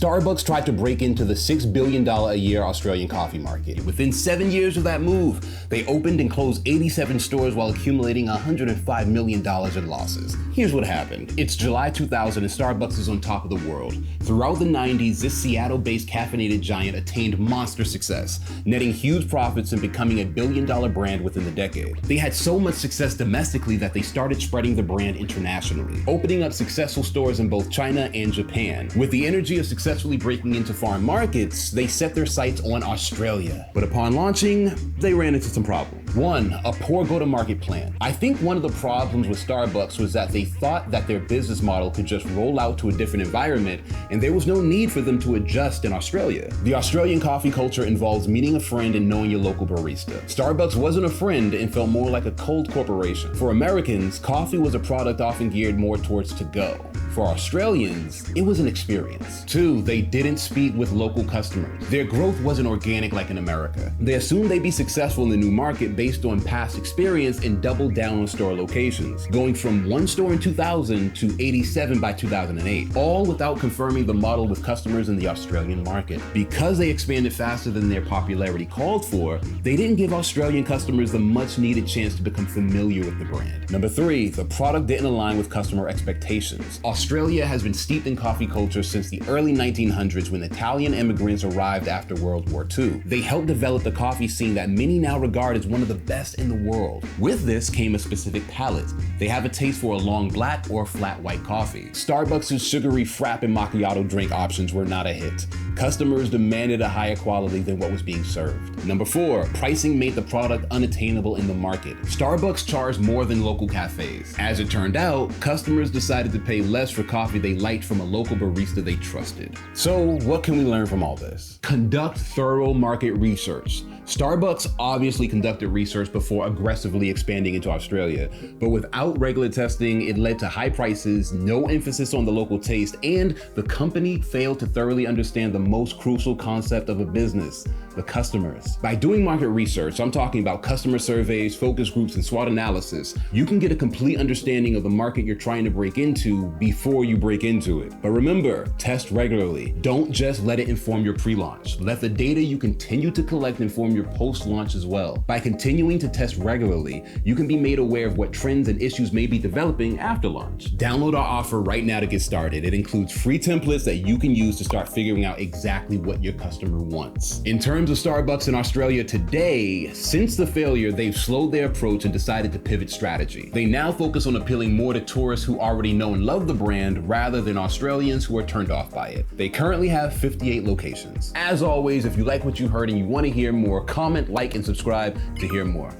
Starbucks tried to break into the $6 billion a year Australian coffee market. Within 7 years of that move, they opened and closed 87 stores while accumulating $105 million in losses. Here's what happened. It's July 2000 and Starbucks is on top of the world. Throughout the 90s, this Seattle-based caffeinated giant attained monster success, netting huge profits and becoming a billion-dollar brand within the decade. They had so much success domestically that they started spreading the brand internationally, opening up successful stores in both China and Japan. With the energy of successfully breaking into foreign markets, they set their sights on Australia. But upon launching, they ran into some problems. One, a poor go-to-market plan. I think one of the problems with Starbucks was that they thought that their business model could just roll out to a different environment, and there was no need for them to adjust in Australia. The Australian coffee culture involves meeting a friend and knowing your local barista. Starbucks wasn't a friend and felt more like a cold corporation. For Americans, coffee was a product often geared more towards to-go. For Australians, it was an experience. Two, they didn't speak with local customers. Their growth wasn't organic like in America. They assumed they'd be successful in the new market based on past experience and doubled down on store locations, going from 1 store in 2000 to 87 by 2008, all without confirming the model with customers in the Australian market. Because they expanded faster than their popularity called for, they didn't give Australian customers the much needed chance to become familiar with the brand. Number 3, the product didn't align with customer expectations. Australia has been steeped in coffee culture since the early 1900s when Italian immigrants arrived after World War II. They helped develop the coffee scene that many now regard as one of the best in the world. With this came a specific palate. They have a taste for a long black or flat white coffee. Starbucks' sugary frap and macchiato drink options were not a hit. Customers demanded a higher quality than what was being served. Number 4, pricing made the product unattainable in the market. Starbucks charged more than local cafes. As it turned out, customers decided to pay less for coffee they liked from a local barista they trusted. So what can we learn from all this? Conduct thorough market research. Starbucks obviously conducted research before aggressively expanding into Australia, but without regular testing, it led to high prices, no emphasis on the local taste, and the company failed to thoroughly understand the most crucial concept of a business: the customers. By doing market research, I'm talking about customer surveys, focus groups, and SWOT analysis, you can get a complete understanding of the market you're trying to break into before you break into it. But remember, test regularly. Don't just let it inform your pre-launch. Let the data you continue to collect inform your post-launch as well. By continuing to test regularly, you can be made aware of what trends and issues may be developing after launch. Download our offer right now to get started. It includes free templates that you can use to start figuring out exactly what your customer wants. In terms of Starbucks in Australia today, since the failure, they've slowed their approach and decided to pivot strategy. They now focus on appealing more to tourists who already know and love the brand rather than Australians who are turned off by it. They currently have 58 locations. As always, if you like what you heard and you want to hear more, comment, like, and subscribe to hear more.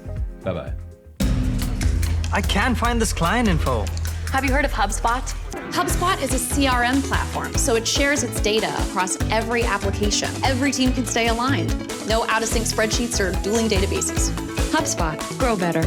Bye-bye. I can't find this client info. Have you heard of HubSpot? HubSpot is a CRM platform, so it shares its data across every application. Every team can stay aligned. No out-of-sync spreadsheets or dueling databases. HubSpot. Grow better.